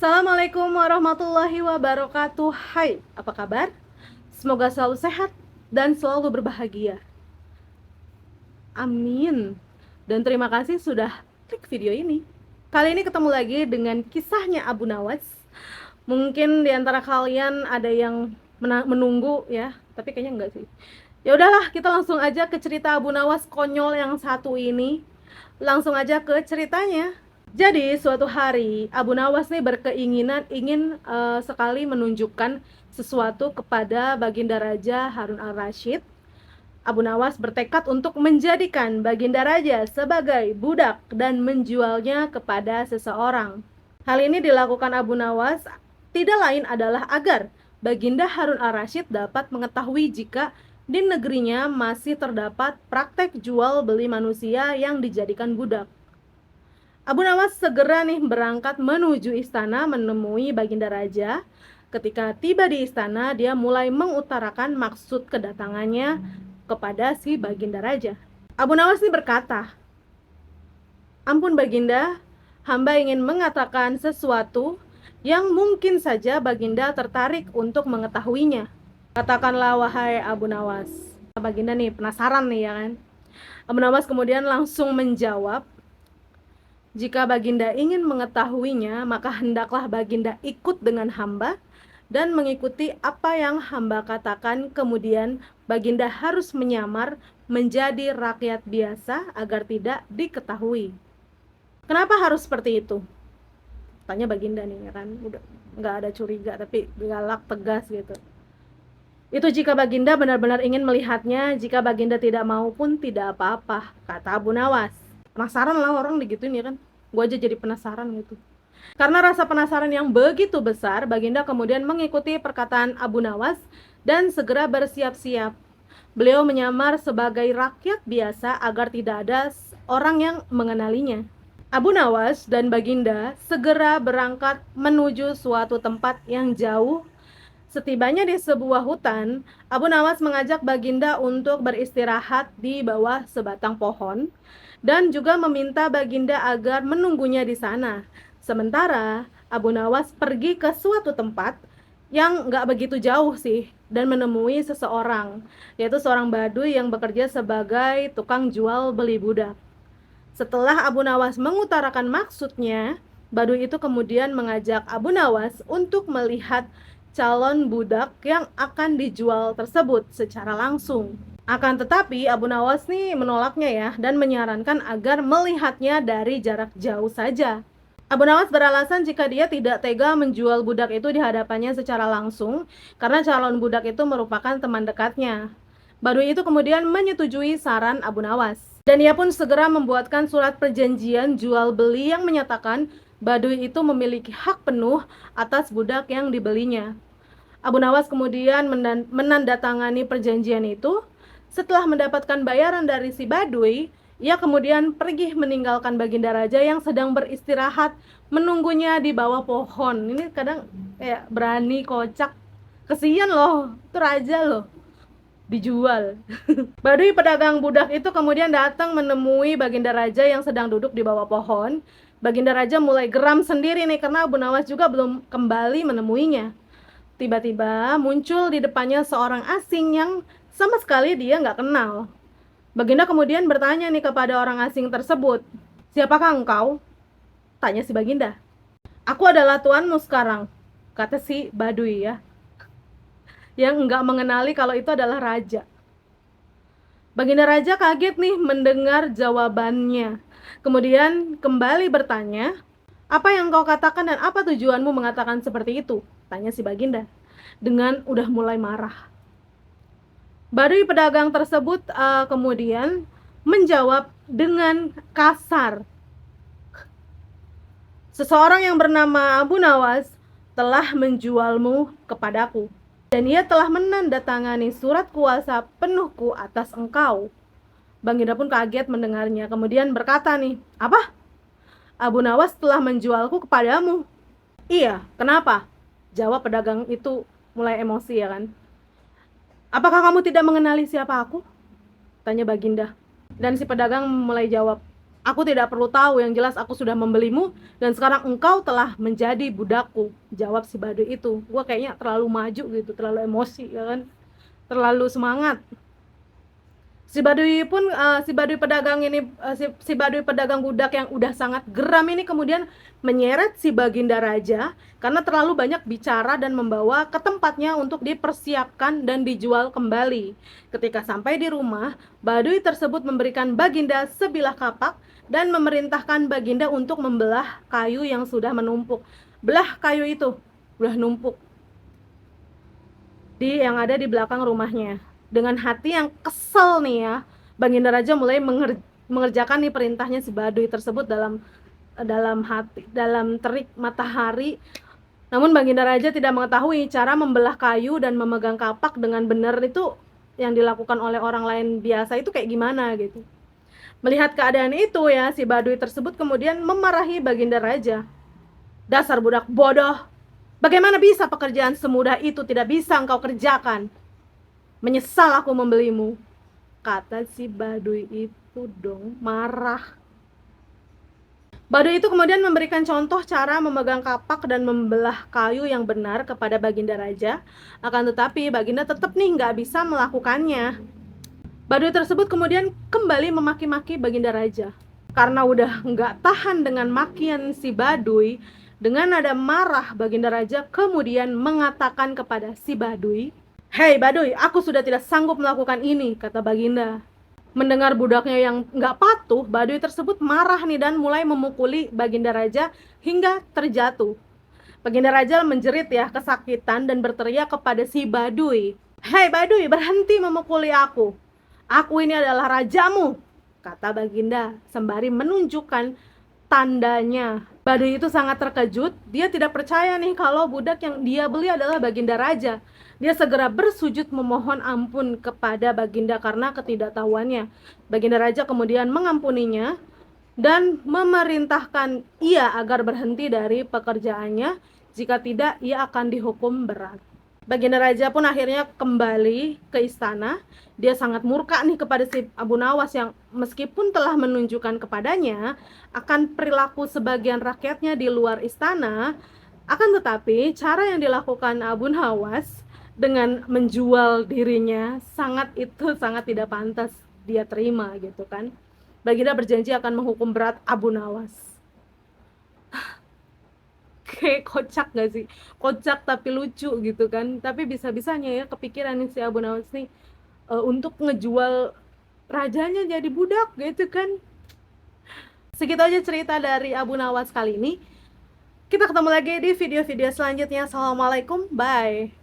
Assalamualaikum warahmatullahi wabarakatuh. Hai, apa kabar? Semoga selalu sehat dan selalu berbahagia. Amin. Dan terima kasih sudah klik video ini. Kali ini ketemu lagi dengan kisahnya Abu Nawas. Mungkin di antara kalian ada yang menunggu ya, tapi kayaknya enggak sih. Ya udahlah, kita langsung aja ke cerita Abu Nawas konyol yang satu ini. Langsung aja ke ceritanya. Jadi suatu hari Abu Nawas nih berkeinginan ingin sekali menunjukkan sesuatu kepada Baginda Raja Harun al-Rashid. Abu Nawas bertekad untuk menjadikan Baginda Raja sebagai budak dan menjualnya kepada seseorang. Hal ini dilakukan Abu Nawas tidak lain adalah agar Baginda Harun al-Rashid dapat mengetahui jika di negerinya masih terdapat praktek jual beli manusia yang dijadikan budak. Abu Nawas segera nih berangkat menuju istana menemui Baginda Raja. Ketika tiba di istana, dia mulai mengutarakan maksud kedatangannya kepada si Baginda Raja. Abu Nawas nih berkata, "Ampun Baginda, hamba ingin mengatakan sesuatu yang mungkin saja Baginda tertarik untuk mengetahuinya." "Katakanlah wahai Abu Nawas." Baginda nih penasaran nih ya kan. Abu Nawas kemudian langsung menjawab, "Jika Baginda ingin mengetahuinya, maka hendaklah Baginda ikut dengan hamba dan mengikuti apa yang hamba katakan. Kemudian Baginda harus menyamar menjadi rakyat biasa agar tidak diketahui." "Kenapa harus seperti itu?" tanya Baginda nih ya kan. Udah nggak ada curiga tapi galak tegas gitu. "Itu jika Baginda benar-benar ingin melihatnya. Jika Baginda tidak mau pun tidak apa-apa," kata Abu Nawas. Penasaran lah orang digituin ya kan. Gue aja jadi penasaran gitu. Karena rasa penasaran yang begitu besar, Baginda kemudian mengikuti perkataan Abu Nawas dan segera bersiap-siap. Beliau menyamar sebagai rakyat biasa agar tidak ada orang yang mengenalinya. Abu Nawas dan Baginda segera berangkat menuju suatu tempat yang jauh. Setibanya di sebuah hutan, Abu Nawas mengajak Baginda untuk beristirahat di bawah sebatang pohon dan juga meminta Baginda agar menunggunya di sana. Sementara Abu Nawas pergi ke suatu tempat yang nggak begitu jauh sih dan menemui seseorang, yaitu seorang Baduy yang bekerja sebagai tukang jual beli budak. Setelah Abu Nawas mengutarakan maksudnya, Baduy itu kemudian mengajak Abu Nawas untuk melihat calon budak yang akan dijual tersebut secara langsung. Akan tetapi Abu Nawas nih menolaknya ya dan menyarankan agar melihatnya dari jarak jauh saja. Abu Nawas beralasan jika dia tidak tega menjual budak itu di hadapannya secara langsung karena calon budak itu merupakan teman dekatnya. Baduy itu kemudian menyetujui saran Abu Nawas dan ia pun segera membuatkan surat perjanjian jual beli yang menyatakan Baduy itu memiliki hak penuh atas budak yang dibelinya. Abu Nawas kemudian menandatangani perjanjian itu. Setelah mendapatkan bayaran dari si Baduy, ia kemudian pergi meninggalkan Baginda Raja yang sedang beristirahat menunggunya di bawah pohon. Ini kadang kayak berani, kocak. Kesian loh, itu raja loh, dijual. Baduy pedagang budak itu kemudian datang menemui Baginda Raja yang sedang duduk di bawah pohon. Baginda Raja mulai geram sendiri nih karena Abu Nawas juga belum kembali menemuinya. Tiba-tiba muncul di depannya seorang asing yang sama sekali dia nggak kenal. Baginda kemudian bertanya nih kepada orang asing tersebut, "Siapakah engkau?" tanya si Baginda. "Aku adalah tuanmu sekarang," kata si Baduy ya, yang nggak mengenali kalau itu adalah raja. Baginda Raja kaget nih mendengar jawabannya. Kemudian kembali bertanya, "Apa yang kau katakan dan apa tujuanmu mengatakan seperti itu?" tanya si Baginda dengan udah mulai marah. Baduy pedagang tersebut kemudian menjawab dengan kasar, "Seseorang yang bernama Abu Nawas telah menjualmu kepadaku dan ia telah menandatangani surat kuasa penuhku atas engkau." Baginda pun kaget mendengarnya, kemudian berkata nih, "Apa? Abu Nawas telah menjualku kepadamu?" "Iya, kenapa?" jawab pedagang itu mulai emosi ya kan. "Apakah kamu tidak mengenali siapa aku?" tanya Baginda. Dan si pedagang mulai jawab, Aku tidak perlu tahu, yang jelas aku sudah membelimu dan sekarang engkau telah menjadi budakku, jawab si Baduy itu. Gua kayaknya terlalu maju gitu, terlalu emosi ya kan, terlalu semangat. Si Baduy pedagang ini, si Baduy pedagang budak yang udah sangat geram ini kemudian menyeret si Baginda Raja karena terlalu banyak bicara dan membawa ke tempatnya untuk dipersiapkan dan dijual kembali. Ketika sampai di rumah, Baduy tersebut memberikan Baginda sebilah kapak dan memerintahkan Baginda untuk membelah kayu yang sudah menumpuk. Belah kayu itu, belah numpuk yang ada di belakang rumahnya. Dengan hati yang kesel nih ya, Baginda Raja mulai mengerjakan nih perintahnya si Baduy tersebut dalam dalam terik matahari. Namun Baginda Raja tidak mengetahui cara membelah kayu dan memegang kapak dengan benar itu yang dilakukan oleh orang lain biasa itu kayak gimana gitu. Melihat keadaan itu ya, si Baduy tersebut kemudian memarahi Baginda Raja. Dasar budak bodoh, bagaimana bisa pekerjaan semudah itu tidak bisa engkau kerjakan? Menyesal aku membelimu, kata si Baduy itu dong, marah. Baduy itu kemudian memberikan contoh cara memegang kapak dan membelah kayu yang benar kepada Baginda Raja. Akan tetapi Baginda tetap nih nggak bisa melakukannya. Baduy tersebut kemudian kembali memaki-maki Baginda Raja. Karena udah nggak tahan dengan makian si Baduy, dengan nada marah Baginda Raja kemudian mengatakan kepada si Baduy, "Hei Baduy, aku sudah tidak sanggup melakukan ini," kata Baginda. Mendengar budaknya yang nggak patuh, Baduy tersebut marah nih dan mulai memukuli Baginda Raja hingga terjatuh. Baginda Raja menjerit ya kesakitan dan berteriak kepada si Baduy, "Hei Baduy, berhenti memukuli aku. Aku ini adalah rajamu," kata Baginda sembari menunjukkan tandanya. Baduy itu sangat terkejut, dia tidak percaya nih kalau budak yang dia beli adalah Baginda Raja. Dia segera bersujud memohon ampun kepada Baginda karena ketidaktahuannya. Baginda Raja kemudian mengampuninya dan memerintahkan ia agar berhenti dari pekerjaannya, jika tidak ia akan dihukum berat. Baginda Raja pun akhirnya kembali ke istana. Dia sangat murka nih kepada si Abu Nawas yang meskipun telah menunjukkan kepadanya akan perilaku sebagian rakyatnya di luar istana, akan tetapi cara yang dilakukan Abu Nawas dengan menjual dirinya sangat tidak pantas dia terima gitu kan. Baginda berjanji akan menghukum berat Abu Nawas. Kayak kocak gak sih? Kocak tapi lucu gitu kan. Tapi bisa-bisanya ya kepikiran nih si Abu Nawas nih untuk ngejual rajanya jadi budak gitu kan. Segitu aja cerita dari Abu Nawas kali ini. Kita ketemu lagi di video-video selanjutnya. Assalamualaikum, bye.